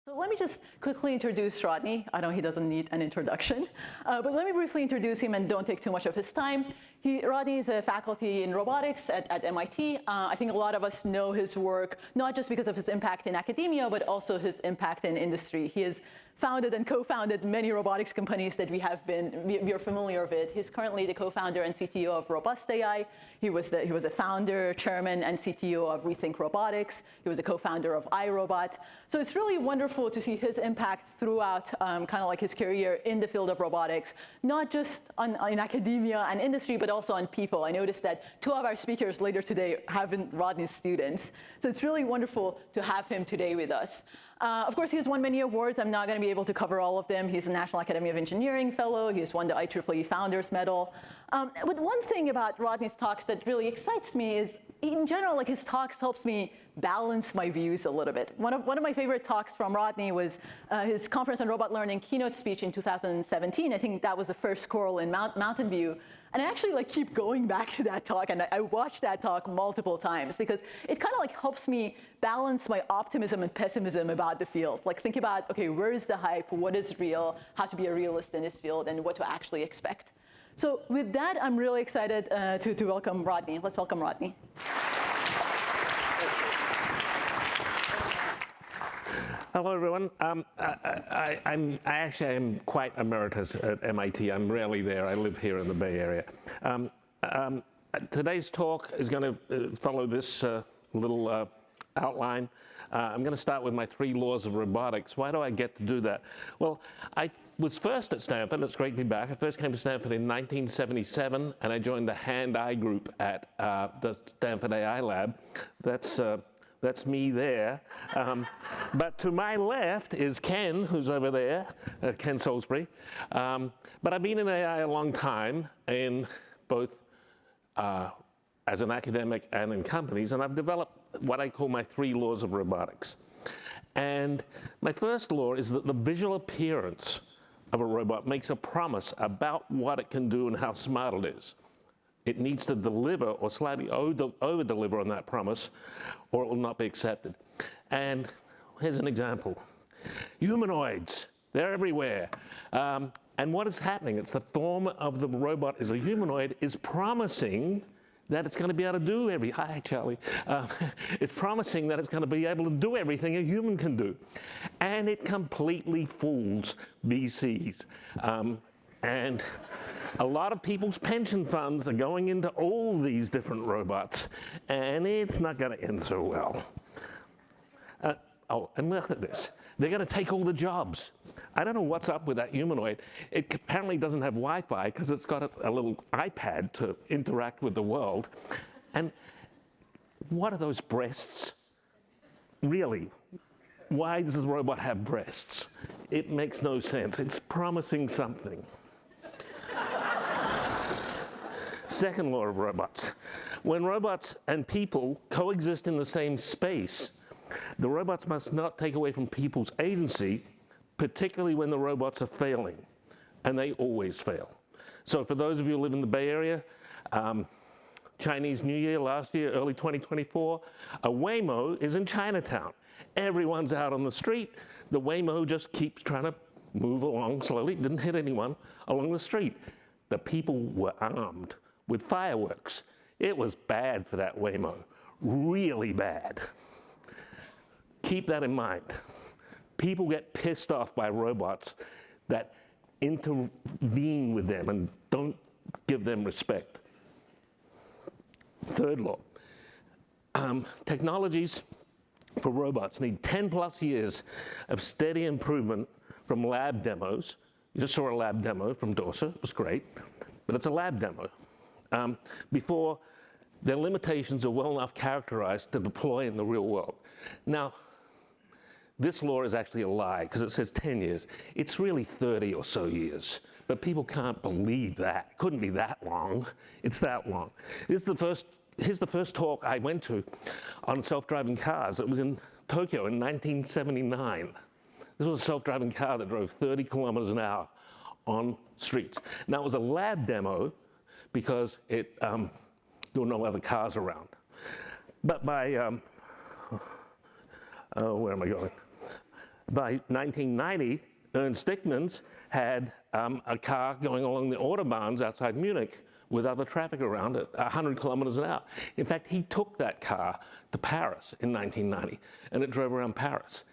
So let me just quickly introduce Rodney. I know he doesn't need an introduction, but let me briefly introduce him and don't take too much of his time. Rodney is a faculty in robotics at MIT. I think a lot of us know his work, not just because of his impact in academia, but also his impact in industry. He has founded and co-founded many robotics companies that we are familiar with. He's currently the co-founder and CTO of Robust AI. He was a founder, chairman, and CTO of Rethink Robotics. He was a co-founder of iRobot. So it's really wonderful to see his impact throughout kind of like his career in the field of robotics, not just in academia and industry, but also on people. I noticed that 2 of our speakers later today have been Rodney's students. So it's really wonderful to have him today with us. Of course, he's won many awards. I'm not going to be able to cover all of them. He's a National Academy of Engineering Fellow. He's won the IEEE Founders Medal. But one thing about Rodney's talks that really excites me is, in general, like his talks helps me balance my views a little bit. One of my favorite talks from Rodney was his Conference on Robot Learning keynote speech in 2017. I think that was the first squirrel in Mountain View. And I actually keep going back to that talk, and I watched that talk multiple times because it kind of helps me balance my optimism and pessimism about the field. Think about, okay, where is the hype, what is real, how to be a realist in this field, and what to actually expect. So with that, I'm really excited to welcome Rodney. Let's welcome Rodney. Hello, everyone. I actually am quite emeritus at MIT. I'm rarely there. I live here in the Bay Area. Today's talk is going to follow this little outline. I'm going to start with my 3 laws of robotics. Why do I get to do that? Well, I was first at Stanford. It's great to be back. I first came to Stanford in 1977, and I joined the hand-eye group at the Stanford AI Lab. That's me there. But to my left is Ken, who's over there, Ken Salisbury. But I've been in AI a long time, in both as an academic and in companies, and I've developed what I call my 3 laws of robotics. And my first law is that the visual appearance of a robot makes a promise about what it can do and how smart it is. It needs to deliver or slightly over-deliver on that promise, or it will not be accepted. And here's an example. Humanoids, they're everywhere. And what is happening? It's the form of the robot as a humanoid is promising that it's going to be able to do hi, Charlie. It's promising that it's going to be able to do everything a human can do. And it completely fools VCs. And a lot of people's pension funds are going into all these different robots, and it's not going to end so well. Oh, and look at this. They're going to take all the jobs. I don't know what's up with that humanoid. It apparently doesn't have Wi-Fi because it's got a little iPad to interact with the world. And what are those breasts? Really? Why does the robot have breasts? It makes no sense. It's promising something. Second law of robots. When robots and people coexist in the same space, the robots must not take away from people's agency, particularly when the robots are failing, and they always fail. So for those of you who live in the Bay Area, Chinese New Year last year, early 2024, a Waymo is in Chinatown. Everyone's out on the street. The Waymo just keeps trying to move along slowly, didn't hit anyone along the street. The people were armed with fireworks. It was bad for that Waymo, really bad. Keep that in mind. People get pissed off by robots that intervene with them and don't give them respect. Third law, technologies for robots need 10 plus years of steady improvement from lab demos. You just saw a lab demo from Dorsa, it was great, but it's a lab demo. Before their limitations are well enough characterized to deploy in the real world. Now, this law is actually a lie because it says 10 years. It's really 30 or so years, but people can't believe that. It couldn't be that long. It's that long. Here's the first talk I went to on self-driving cars. It was in Tokyo in 1979. This was a self-driving car that drove 30 kilometers an hour on streets. Now, it was a lab demo because there were no other cars around. But by, where am I going? By 1990, Ernst Dickmans had a car going along the Autobahns outside Munich with other traffic around it, 100 kilometers an hour. In fact, he took that car to Paris in 1990, and it drove around Paris.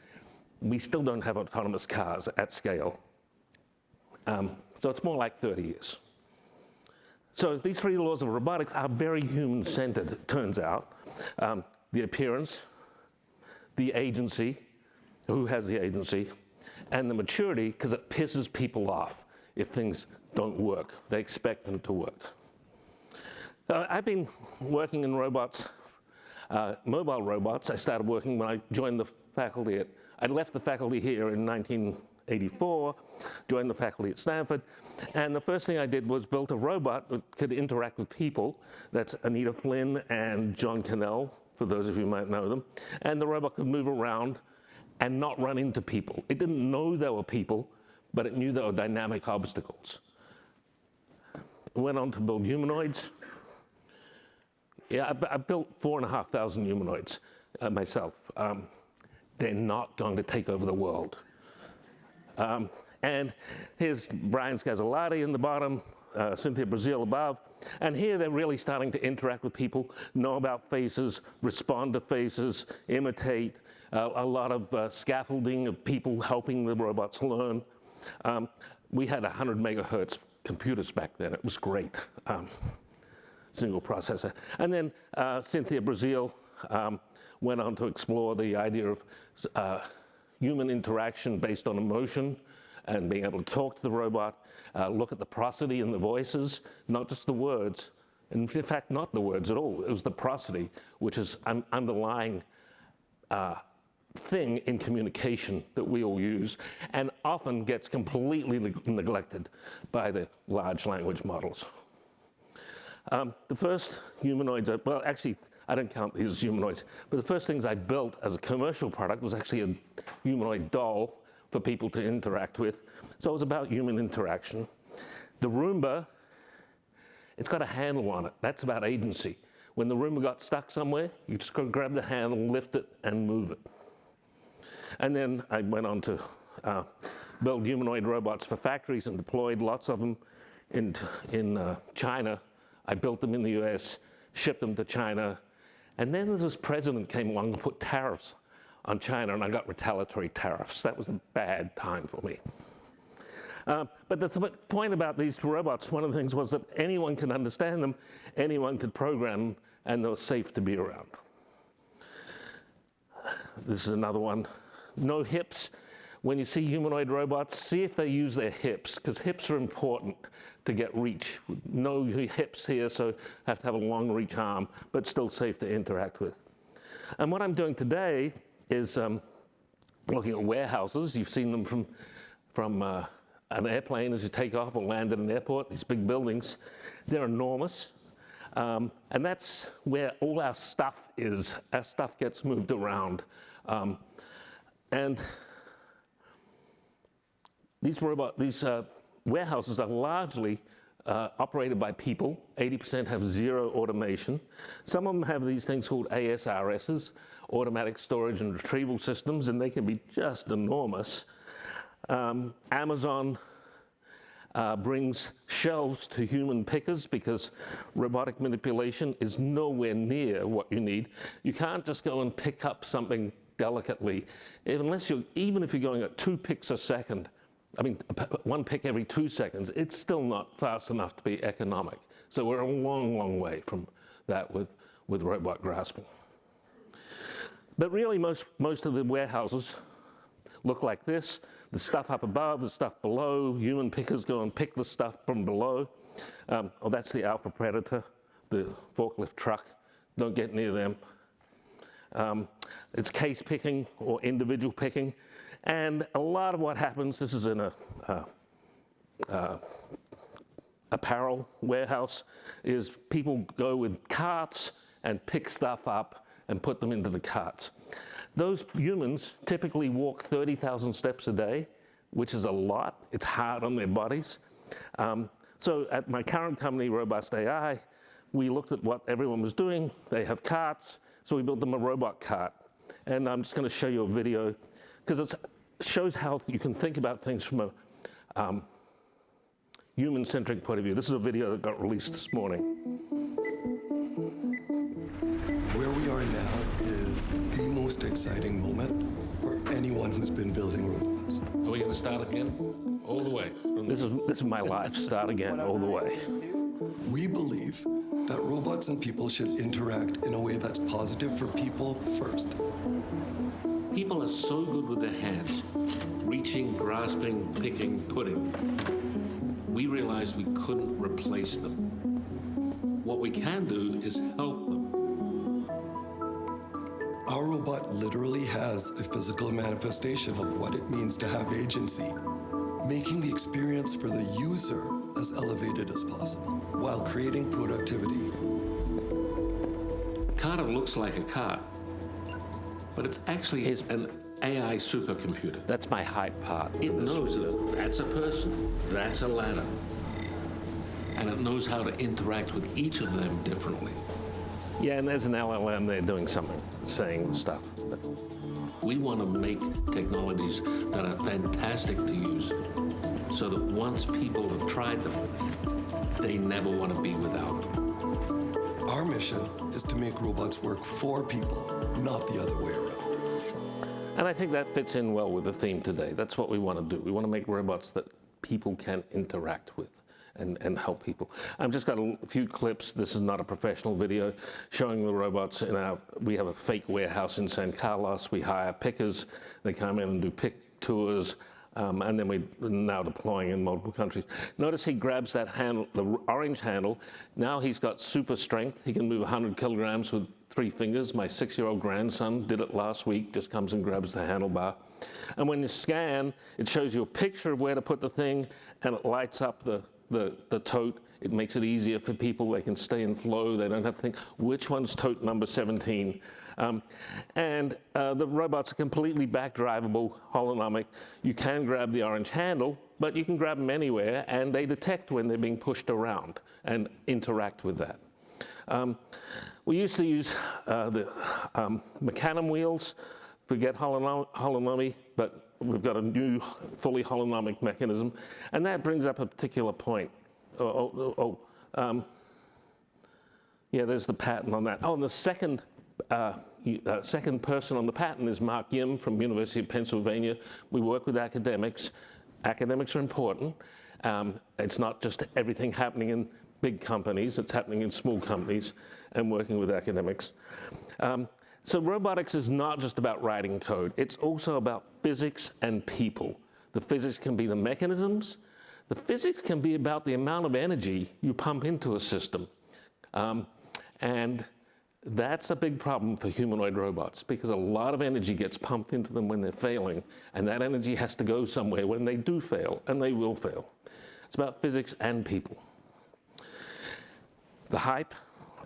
We still don't have autonomous cars at scale. So it's more like 30 years. So these three laws of robotics are very human-centered, it turns out. The appearance, the agency, who has the agency, and the maturity, because it pisses people off if things don't work. They expect them to work. I've been working in robots, mobile robots. I started working when I joined the faculty I left the faculty here in 1984, joined the faculty at Stanford, and the first thing I did was built a robot that could interact with people. That's Anita Flynn and John Cannell, for those of you who might know them. And the robot could move around and not run into people. It didn't know there were people, but it knew there were dynamic obstacles. It went on to build humanoids. Yeah, I built 4,500 humanoids myself. They're not going to take over the world. And here's Brian Scazzolati in the bottom, Cynthia Brazil above. And here they're really starting to interact with people, know about faces, respond to faces, imitate, a lot of scaffolding of people helping the robots learn. We had 100 megahertz computers back then. It was great. Single processor. And then Cynthia Brazil went on to explore the idea of human interaction based on emotion and being able to talk to the robot, look at the prosody in the voices, not just the words, and in fact, not the words at all. It was the prosody, which is an underlying thing in communication that we all use and often gets completely neglected by the large language models. The first humanoids, well, actually, I don't count these as humanoids, but the first things I built as a commercial product was actually a humanoid doll for people to interact with. So it was about human interaction. The Roomba, it's got a handle on it. That's about agency. When the Roomba got stuck somewhere, you just go grab the handle, lift it, and move it. And then I went on to build humanoid robots for factories and deployed lots of them in China. I built them in the US, shipped them to China, and then this president came along and put tariffs on China, and I got retaliatory tariffs. That was a bad time for me. But the point about these robots, one of the things was that anyone can understand them, anyone could program them, and they were safe to be around. This is another one. No hips. When you see humanoid robots, see if they use their hips, because hips are important to get reach. No hips here, so have to have a long reach arm, but still safe to interact with. And what I'm doing today is looking at warehouses. You've seen them from an airplane as you take off or land at an airport, these big buildings. They're enormous. And that's where all our stuff is. Our stuff gets moved around. And these warehouses are largely operated by people. 80% have zero automation. Some of them have these things called ASRSs, automatic storage and retrieval systems, and they can be just enormous. Amazon brings shelves to human pickers because robotic manipulation is nowhere near what you need. You can't just go and pick up something delicately, even if you're going at 2 picks a second. I mean, 1 pick every 2 seconds, it's still not fast enough to be economic. So we're a long, long way from that with robot grasping. But really, most of the warehouses look like this. The stuff up above, the stuff below. Human pickers go and pick the stuff from below. Oh, that's the Alpha Predator, the forklift truck. Don't get near them. It's case picking or individual picking. And a lot of what happens, this is in a apparel warehouse, is people go with carts and pick stuff up and put them into the carts. Those humans typically walk 30,000 steps a day, which is a lot. It's hard on their bodies. So at my current company, Robust AI, we looked at what everyone was doing. They have carts, so we built them a robot cart. And I'm just going to show you a video, because shows how you can think about things from a human-centric point of view. This is a video that got released this morning. Where we are now is the most exciting moment for anyone who's been building robots. Are we going to start again? All the way. This is my life. Start again, all the way. We believe that robots and people should interact in a way that's positive for people first. People are so good with their hands, reaching, grasping, picking, putting. We realized we couldn't replace them. What we can do is help them. Our robot literally has a physical manifestation of what it means to have agency, making the experience for the user as elevated as possible while creating productivity. Carter looks like a car, but it's actually an AI supercomputer. That's my hype part. It knows that that's a person, that's a ladder, and it knows how to interact with each of them differently. Yeah, and there's an LLM there doing something, saying stuff. But we want to make technologies that are fantastic to use, so that once people have tried them, they never want to be without them. Our mission is to make robots work for people, not the other way around. And I think that fits in well with the theme today. That's what we want to do. We want to make robots that people can interact with and help people. I've just got a few clips. This is not a professional video showing the robots we have a fake warehouse in San Carlos. We hire pickers. They come in and do pick tours. And then we're now deploying in multiple countries. Notice he grabs that handle, the orange handle. Now he's got super strength. He can move 100 kilograms with 3 fingers. My 6-year-old grandson did it last week, just comes and grabs the handlebar. And when you scan, it shows you a picture of where to put the thing, and it lights up the tote. It makes it easier for people. They can stay in flow. They don't have to think, which one's tote number 17? The robots are completely back-drivable, holonomic. You can grab the orange handle, but you can grab them anywhere, and they detect when they're being pushed around and interact with that. We used to use the mecanum wheels, forget holonomy, but we've got a new fully holonomic mechanism, and that brings up a particular point. Yeah, there's the patent on that. Oh, and the second person on the patent is Mark Yim from University of Pennsylvania. We work with academics. Academics are important. It's not just everything happening in big companies. It's happening in small companies and working with academics. So robotics is not just about writing code. It's also about physics and people. The physics can be the mechanisms. The physics can be about the amount of energy you pump into a system. And that's a big problem for humanoid robots, because a lot of energy gets pumped into them when they're failing, and that energy has to go somewhere when they do fail, and they will fail. It's about physics and people. The hype,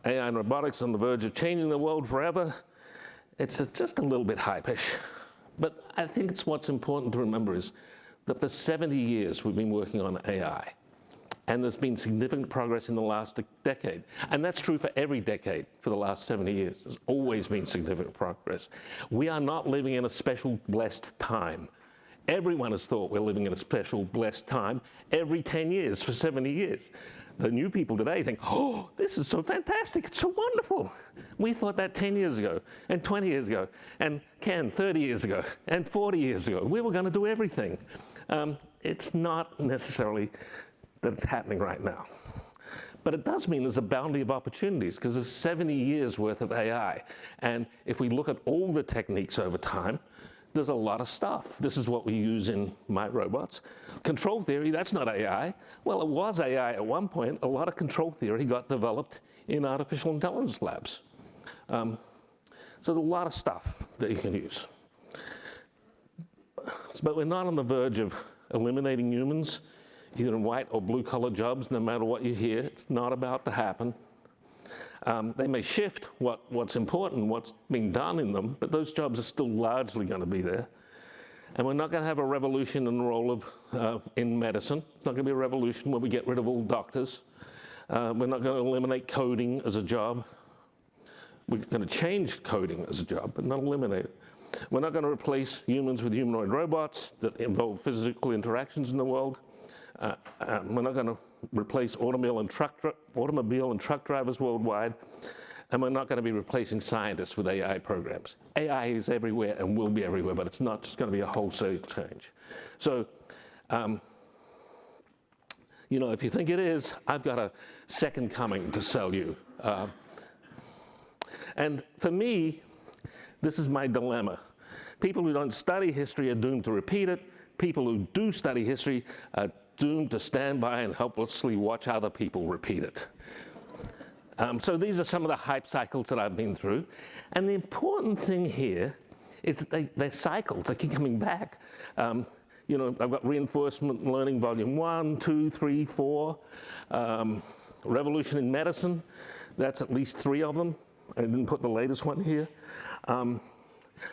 AI and robotics on the verge of changing the world forever, it's just a little bit hype-ish. But I think what's important to remember is that for 70 years we've been working on AI. And there's been significant progress in the last decade. And that's true for every decade for the last 70 years. There's always been significant progress. We are not living in a special blessed time. Everyone has thought we're living in a special blessed time every 10 years for 70 years. The new people today think, oh, this is so fantastic, it's so wonderful. We thought that 10 years ago, and 20 years ago, and 30 years ago, and 40 years ago. We were going to do everything. It's not necessarily that it's happening right now. But it does mean there's a bounty of opportunities, because there's 70 years worth of AI. And if we look at all the techniques over time, there's a lot of stuff. This is what we use in my robots. Control theory, that's not AI. Well, it was AI at one point. A lot of control theory got developed in artificial intelligence labs. So there's a lot of stuff that you can use. But we're not on the verge of eliminating humans, either in white or blue-collar jobs, no matter what you hear. It's not about to happen. They may shift what's important, what's being done in them, but those jobs are still largely going to be there. And we're not going to have a revolution in the role of in medicine. It's not going to be a revolution where we get rid of all doctors. We're not going to eliminate coding as a job. We're going to change coding as a job, but not eliminate it. We're not going to replace humans with humanoid robots that involve physical interactions in the world. We're not going to replace automobile and truck drivers worldwide. And we're not going to be replacing scientists with AI programs. AI is everywhere and will be everywhere, but it's not just going to be a wholesale change. So, you know, if you think it is, I've got a second coming to sell you. And for me, this is my dilemma. People who don't study history are doomed to repeat it. People who do study history are doomed to stand by and helplessly watch other people repeat it. So these are some of the hype cycles that I've been through. And the important thing here is that they're cycles. They keep coming back. You know, I've got reinforcement learning volume 1, 2, 3, 4. Revolution in medicine, that's at least 3 of them. I didn't put the latest one here.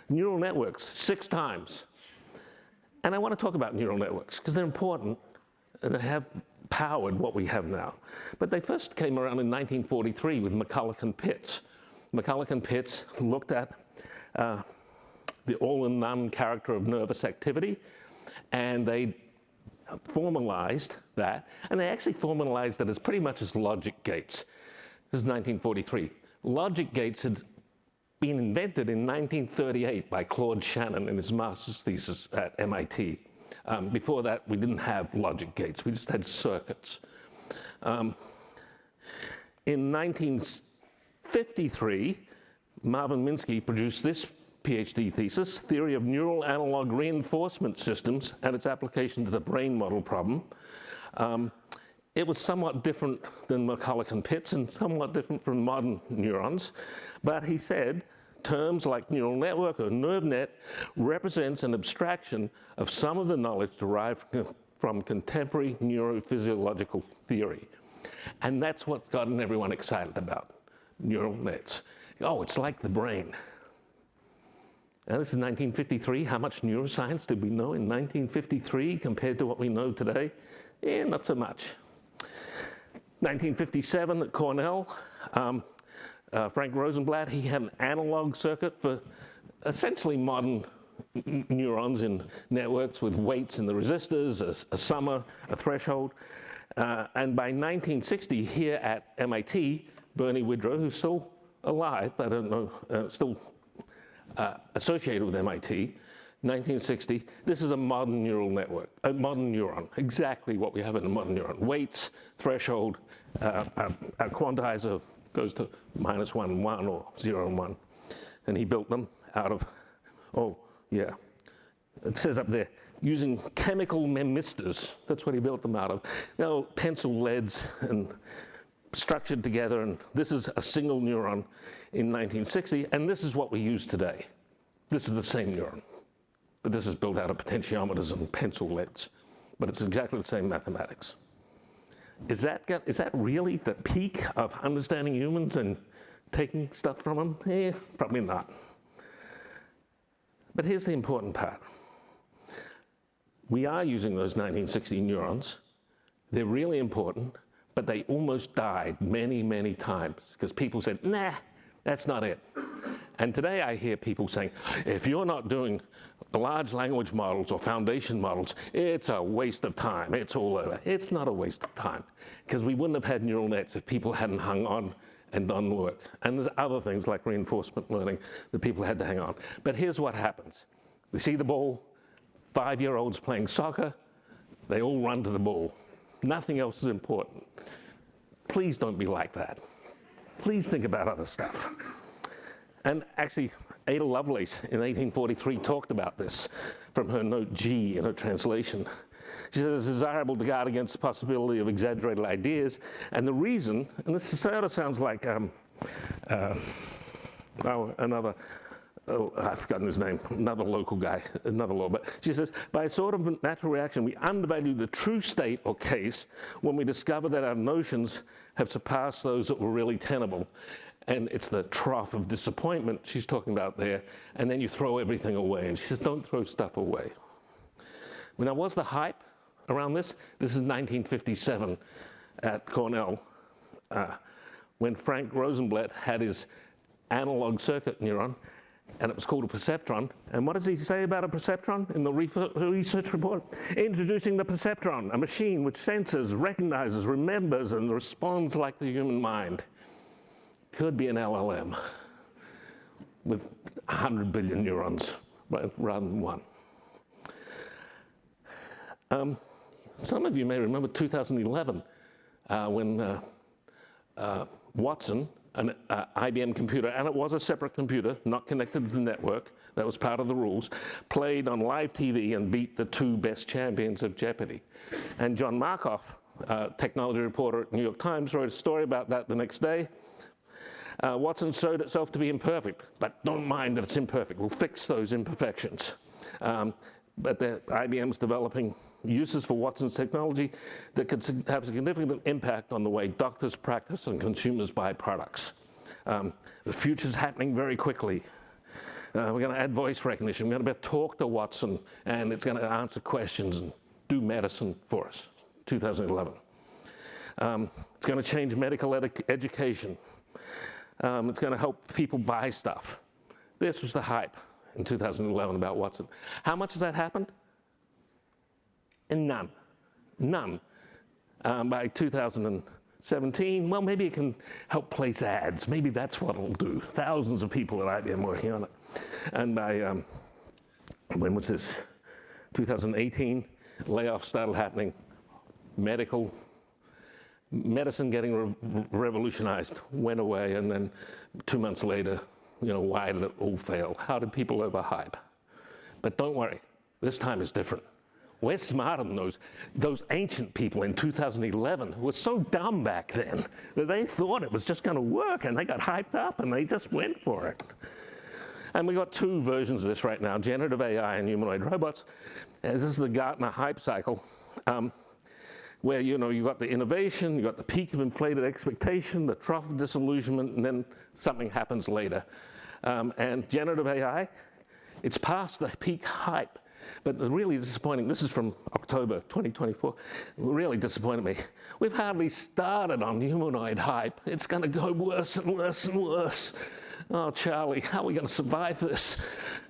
Neural networks, 6 times. And I want to talk about neural networks because they're important and they have powered what we have now. But they first came around in 1943 with McCulloch and Pitts. McCulloch and Pitts looked at the all and none character of nervous activity, and they formalized that, and they actually formalized it as pretty much as logic gates. This is 1943. Logic gates had been invented in 1938 by Claude Shannon in his master's thesis at MIT. Before that, we didn't have logic gates. We just had circuits. In 1953, Marvin Minsky produced this PhD thesis, Theory of Neural Analog Reinforcement Systems and its Application to the Brain Model Problem. It was somewhat different than McCulloch and Pitts and somewhat different from modern neurons, but he said, terms like neural network or nerve net represents an abstraction of some of the knowledge derived from contemporary neurophysiological theory. And that's what's gotten everyone excited about neural nets. Oh, it's like the brain. Now, this is 1953. How much neuroscience did we know in 1953 compared to what we know today? Not so much. 1957 at Cornell, Frank Rosenblatt, he had an analog circuit for essentially modern neurons in networks with weights in the resistors, a summer, a threshold. And by 1960, here at MIT, Bernie Widrow, who's still alive, I don't know, still associated with MIT, 1960, this is a modern neural network, a modern neuron, exactly what we have in a modern neuron. Weights, threshold, a quantizer goes to -1 and 1 or 0 and 1. And he built them out of, it says up there, using chemical memistors. That's what he built them out of. Now, pencil leads and structured together, and this is a single neuron in 1960, and this is what we use today. This is the same neuron, but this is built out of potentiometers and pencil leads, but it's exactly the same mathematics. Is that really the peak of understanding humans and taking stuff from them? Probably not. But here's the important part. We are using those 1960 neurons. They're really important, but they almost died many, many times because people said, nah, that's not it. And today I hear people saying, if you're not doing large language models or foundation models, it's a waste of time. It's all over. It's not a waste of time because we wouldn't have had neural nets if people hadn't hung on and done work. And there's other things like reinforcement learning that people had to hang on. But here's what happens. We see the ball, 5-year-olds playing soccer, they all run to the ball. Nothing else is important. Please don't be like that. Please think about other stuff. And actually, Ada Lovelace in 1843 talked about this from her note G in her translation. She says it's desirable to guard against the possibility of exaggerated ideas. And the reason, and this sort of sounds like I've forgotten his name, another local guy, another law, but she says, by a sort of natural reaction, we undervalue the true state or case when we discover that our notions have surpassed those that were really tenable. And it's the trough of disappointment she's talking about there, and then you throw everything away. And she says, don't throw stuff away. Now, what's the hype around this? This is 1957 at Cornell, when Frank Rosenblatt had his analog circuit neuron, and it was called a perceptron. And what does he say about a perceptron in the research report? Introducing the perceptron, a machine which senses, recognizes, remembers, and responds like the human mind. Could be an LLM with 100 billion neurons rather than one. Some of you may remember 2011 when Watson, an IBM computer, and it was a separate computer, not connected to the network, that was part of the rules, played on live TV and beat the two best champions of Jeopardy. And John Markoff, technology reporter at New York Times, wrote a story about that the next day. Watson showed itself to be imperfect, but don't mind that it's imperfect. We'll fix those imperfections. But IBM's developing uses for Watson's technology that could have a significant impact on the way doctors practice and consumers buy products. The future's happening very quickly. We're going to add voice recognition. We're going to be able to talk to Watson, and it's going to answer questions and do medicine for us. 2011. It's going to change medical education. It's going to help people buy stuff. This was the hype in 2011 about Watson. How much has that happened? And none. By 2017, well, maybe it can help place ads. Maybe that's what it'll do. Thousands of people at IBM working on it. And by, when was this? 2018, layoffs started happening. Medicine getting revolutionized, went away, and then 2 months later, why did it all fail? How did people overhype? But don't worry, this time is different. We're smarter than those ancient people in 2011 who were so dumb back then that they thought it was just going to work, and they got hyped up and they just went for it. And we got two versions of this right now, generative AI and humanoid robots. And this is the Gartner hype cycle, where you got the innovation, you got the peak of inflated expectation, the trough of disillusionment, and then something happens later. And generative AI, it's past the peak hype. But the really disappointing, this is from October 2024, really disappointed me. We've hardly started on humanoid hype. It's going to go worse and worse and worse. Oh, Charlie, how are we going to survive this?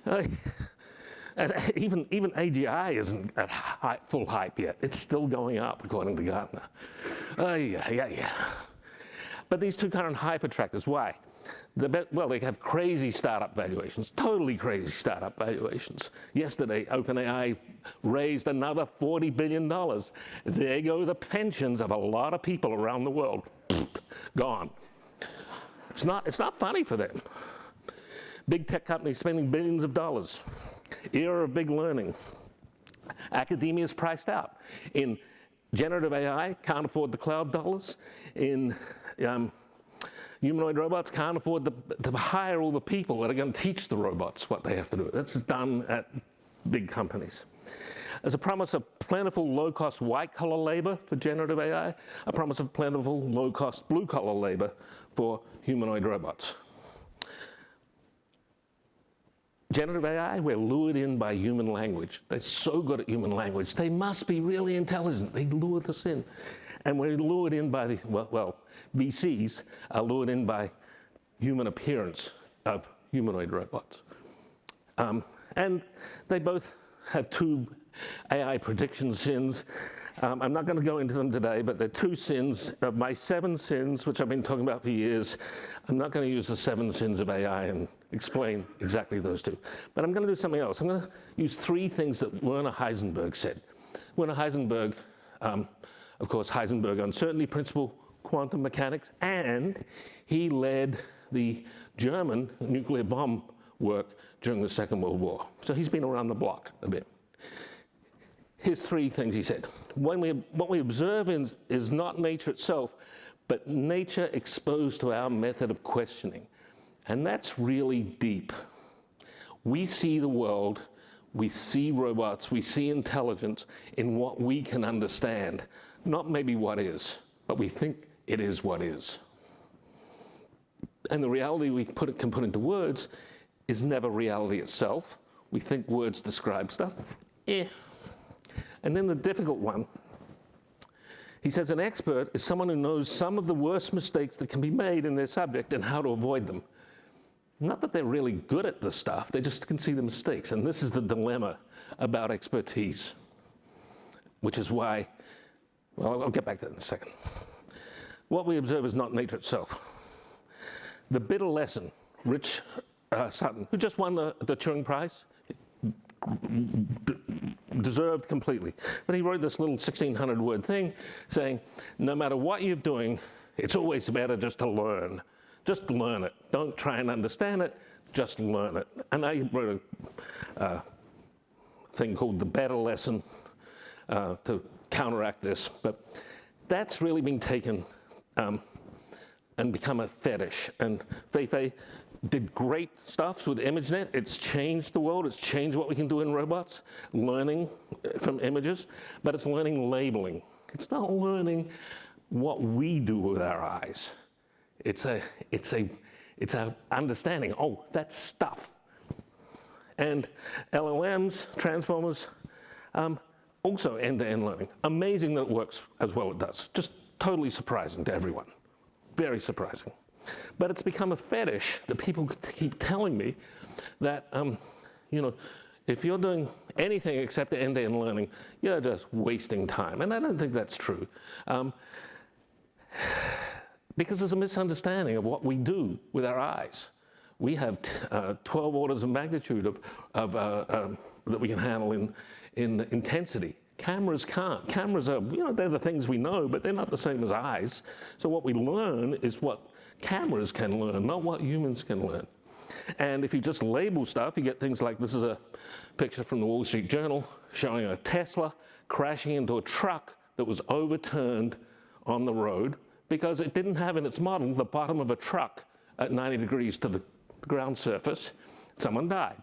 And even AGI isn't at full hype yet. It's still going up, according to Gartner. Yeah. But these two current hype attractors, why? Well, they have crazy startup valuations, totally crazy startup valuations. Yesterday, OpenAI raised another $40 billion. There go the pensions of a lot of people around the world. Gone. It's not funny for them. Big tech companies spending billions of dollars. Era of big learning. Academia is priced out. In generative AI, can't afford the cloud dollars. In humanoid robots, can't afford to hire all the people that are going to teach the robots what they have to do. That's done at big companies. There's a promise of plentiful, low-cost white-collar labor for generative AI, a promise of plentiful, low-cost blue-collar labor for humanoid robots. Generative AI, we're lured in by human language. They're so good at human language. They must be really intelligent. They lure us in. And we're lured in by VCs are lured in by human appearance of humanoid robots. And they both have two AI prediction sins. I'm not going to go into them today, but they're two sins of my 7 sins, which I've been talking about for years. I'm not going to use the 7 sins of AI and explain exactly those two. But I'm going to do something else. I'm going to use 3 things that Werner Heisenberg said. Werner Heisenberg, of course, Heisenberg uncertainty principle, quantum mechanics, and he led the German nuclear bomb work during the Second World War. So he's been around the block a bit. Here's 3 things he said. What we observe is not nature itself, but nature exposed to our method of questioning. And that's really deep. We see the world, we see robots, we see intelligence in what we can understand, not maybe what is, but we think it is what is. And the reality we can put into words is never reality itself. We think words describe stuff. And then the difficult one, he says an expert is someone who knows some of the worst mistakes that can be made in their subject and how to avoid them. Not that they're really good at this stuff, they just can see the mistakes. And this is the dilemma about expertise, which is why, well, I'll get back to that in a second. What we observe is not nature itself. The bitter lesson, Rich Sutton, who just won the Turing Prize, deserved completely. But he wrote this little 1,600-word thing saying, no matter what you're doing, it's always better just to learn. Just learn it. Don't try and understand it, just learn it. And I wrote a thing called the better lesson to counteract this. But that's really been taken and become a fetish. And Fei did great stuff with ImageNet. It's changed the world. It's changed what we can do in robots, learning from images, but it's learning labeling. It's not learning what we do with our eyes. It's a understanding, oh, that's stuff. And LLMs, transformers, also end-to-end learning. Amazing that it works as well it does. Just totally surprising to everyone. Very surprising. But it's become a fetish that people keep telling me that, you know, if you're doing anything except end-to-end learning, you're just wasting time. And I don't think that's true. Because there's a misunderstanding of what we do with our eyes. We have 12 orders of magnitude that we can handle in intensity. Cameras can't. Cameras are, you know, they're the things we know, but they're not the same as eyes. So what we learn is what cameras can learn, not what humans can learn. And if you just label stuff, you get things like, this is a picture from the Wall Street Journal showing a Tesla crashing into a truck that was overturned on the road because it didn't have in its model the bottom of a truck at 90 degrees to the ground surface. Someone died.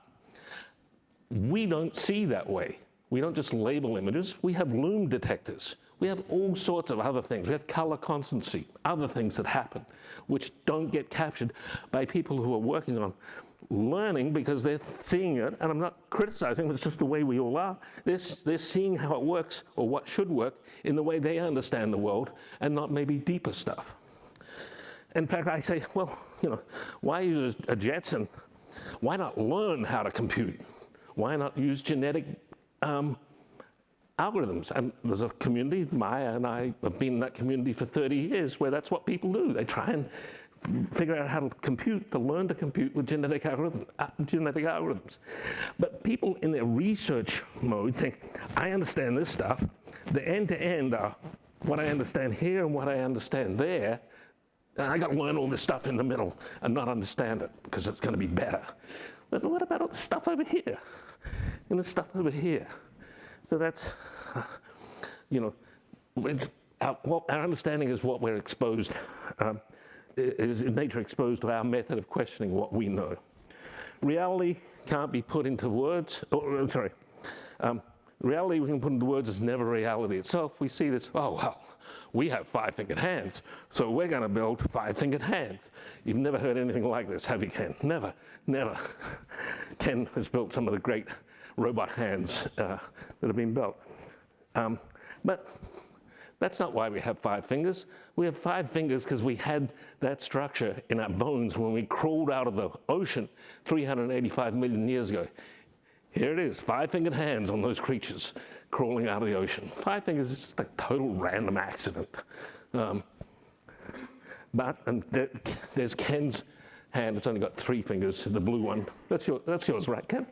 We don't see that way. We don't just label images. We have loom detectors. We have all sorts of other things. We have color constancy, other things that happen, which don't get captured by people who are working on learning because they're seeing it, and I'm not criticizing, it's just the way we all are. They're seeing how it works, or what should work, in the way they understand the world, and not maybe deeper stuff. In fact, I say, well, you know, why use a Jetson? Why not learn how to compute? Why not use genetic algorithms? And there's a community, Maya and I have been in that community for 30 years, where that's what people do. They try and figure out how to compute, to learn to compute with genetic algorithms. But people in their research mode think, I understand this stuff. The end-to-end are what I understand here and what I understand there. And I got to learn all this stuff in the middle and not understand it because it's going to be better. But what about all the stuff over here? And the stuff over here? So that's, you know, it's our understanding is what we're exposed, is in nature exposed to our method of questioning what we know. Reality can't be put into words, reality we can put into words is never reality itself. We see this, oh, well, we have 5-fingered hands, so we're going to build 5-fingered hands. You've never heard anything like this, have you, Ken? Never, never. Ken has built some of the great robot hands that have been built. But that's not why we have 5 fingers. We have 5 fingers because we had that structure in our bones when we crawled out of the ocean 385 million years ago. Here it is, 5-fingered hands on those creatures crawling out of the ocean. 5 fingers is just a total random accident. There's Ken's hand. It's only got 3 fingers, the blue one. That's yours, right, Ken?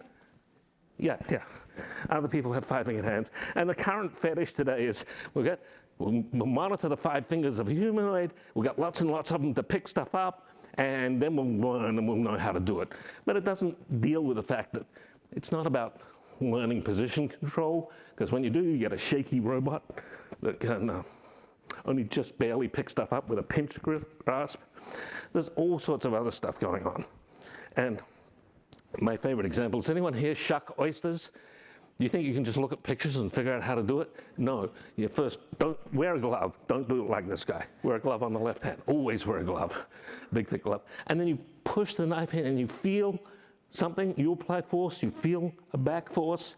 Yeah. Other people have 5-fingered hands. And the current fetish today is we'll monitor the 5 fingers of a humanoid. We've got lots and lots of them to pick stuff up, and then we'll learn and we'll know how to do it. But it doesn't deal with the fact that it's not about learning position control, because when you do, you get a shaky robot that can only just barely pick stuff up with a pinch grasp. There's all sorts of other stuff going on. And my favorite example, does anyone here shuck oysters? Do you think you can just look at pictures and figure out how to do it? No. You first don't wear a glove. Don't do it like this guy. Wear a glove on the left hand. Always wear a glove, big thick glove. And then you push the knife in and you feel something. You apply force. You feel a back force,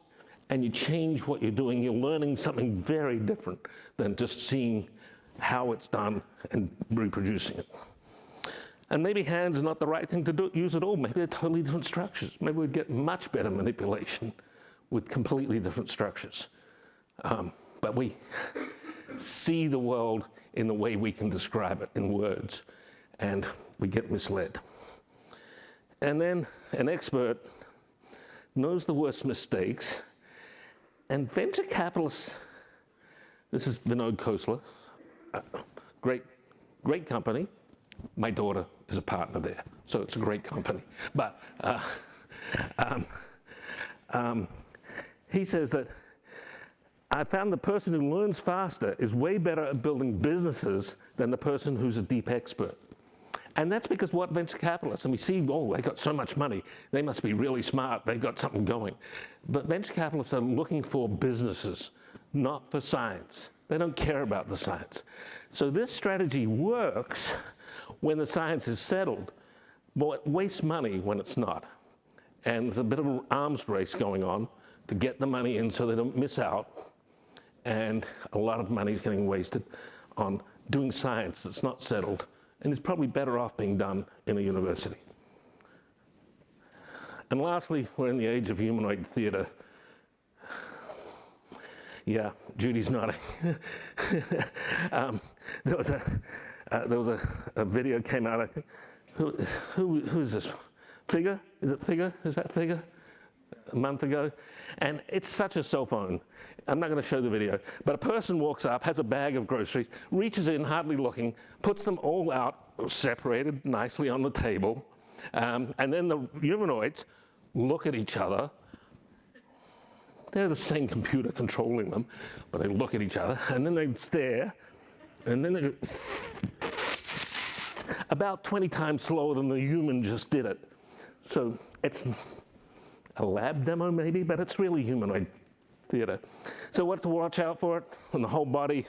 and you change what you're doing. You're learning something very different than just seeing how it's done and reproducing it. And maybe hands are not the right thing to use at all. Maybe they're totally different structures. Maybe we'd get much better manipulation with completely different structures. But we see the world in the way we can describe it in words, and we get misled. And then an expert knows the worst mistakes, and venture capitalists, this is Vinod Khosla, great company. My daughter is a partner there, so it's a great company. But he says that I found the person who learns faster is way better at building businesses than the person who's a deep expert. And that's because what venture capitalists, and we see, oh, they got so much money, they must be really smart, they've got something going. But venture capitalists are looking for businesses, not for science. They don't care about the science. So this strategy works when the science is settled, but it wastes money when it's not. And there's a bit of an arms race going on to get the money in so they don't miss out. And a lot of money is getting wasted on doing science that's not settled, and is probably better off being done in a university. And lastly, we're in the age of humanoid theater. Yeah, Judy's nodding. There was a video came out, I think. Who is this? Figure? Is it Figure? Is that Figure? A month ago. And it's such a cell phone. I'm not going to show the video. But a person walks up, has a bag of groceries, reaches in, hardly looking, puts them all out, separated nicely on the table. And then the humanoids look at each other. They're the same computer controlling them, but they look at each other, and then they stare, and then they go about 20 times slower than the human just did it. So it's a lab demo maybe, but it's really humanoid theater. So what to watch out for it? On the whole body,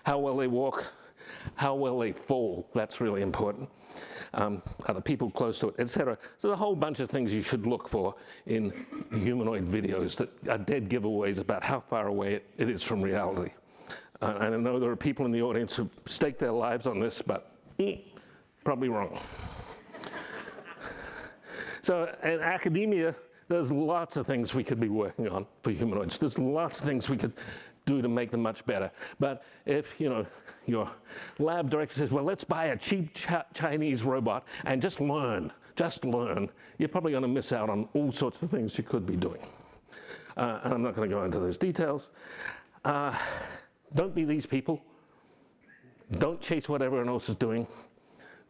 how well they walk, how well they fall, that's really important. Are the people close to it, etc. So there's a whole bunch of things you should look for in humanoid videos that are dead giveaways about how far away it is from reality. And I know there are people in the audience who stake their lives on this, but probably wrong. So in academia, there's lots of things we could be working on for humanoids. There's lots of things we could do to make them much better. But if, your lab director says, well, let's buy a cheap Chinese robot and just learn, you're probably going to miss out on all sorts of things you could be doing. And I'm not going to go into those details. Don't be these people. Don't chase what everyone else is doing.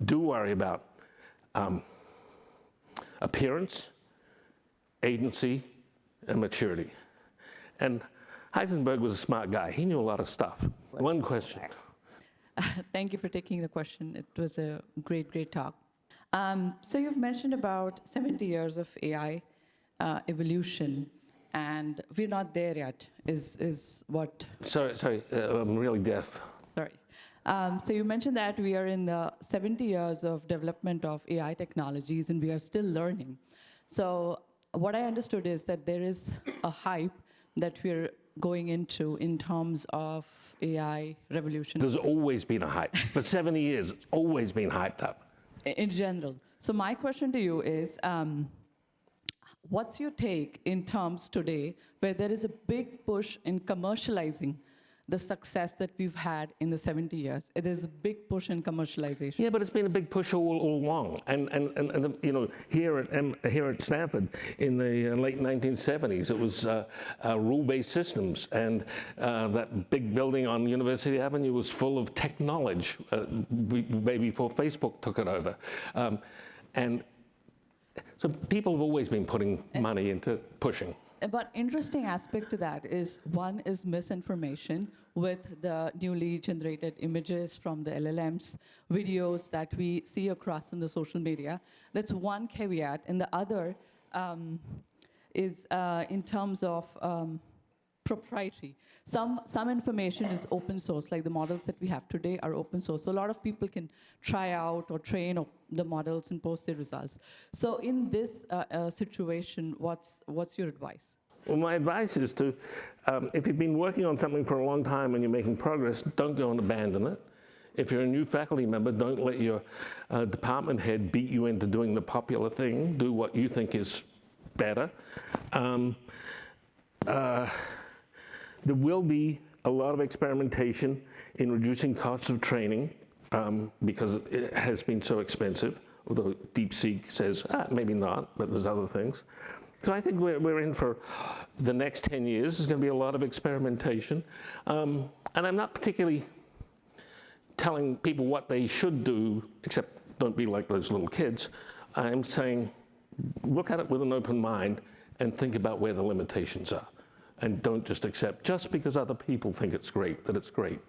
Do worry about appearance, agency, and maturity. And Heisenberg was a smart guy. He knew a lot of stuff. One question. Thank you for taking the question. It was a great talk. So you've mentioned about 70 years of AI evolution, and we're not there yet, is what? Sorry, I'm really deaf. Sorry. So you mentioned that we are in the 70 years of development of AI technologies, and we are still learning. So what I understood is that there is a hype that we're going into in terms of AI revolution. There's always been a hype. For 70 years, it's always been hyped up. In general. So my question to you is, what's your take in terms today where there is a big push in commercializing the success that we've had in the 70 years? It is a big push in commercialization. Yeah, but it's been a big push all along. And here at Stanford in the late 1970s, it was rule-based systems, and that big building on University Avenue was full of tech knowledge, way before Facebook took it over. And so people have always been putting money into pushing. But interesting aspect to that is, one is misinformation with the newly generated images from the LLMs, videos that we see across in the social media. That's one caveat. And the other is in terms of proprietary. Some information is open source, like the models that we have today are open source. So a lot of people can try out or train the models and post their results. So in this situation, what's your advice? Well, my advice is to, if you've been working on something for a long time and you're making progress, don't go and abandon it. If you're a new faculty member, don't let your department head beat you into doing the popular thing. Do what you think is better. There will be a lot of experimentation in reducing costs of training because it has been so expensive, although DeepSeek says, maybe not, but there's other things. So I think we're in for the next 10 years. There's going to be a lot of experimentation. And I'm not particularly telling people what they should do, except don't be like those little kids. I'm saying look at it with an open mind and think about where the limitations are. And don't just accept, just because other people think it's great, that it's great.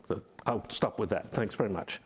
So I'll stop with that. Thanks very much.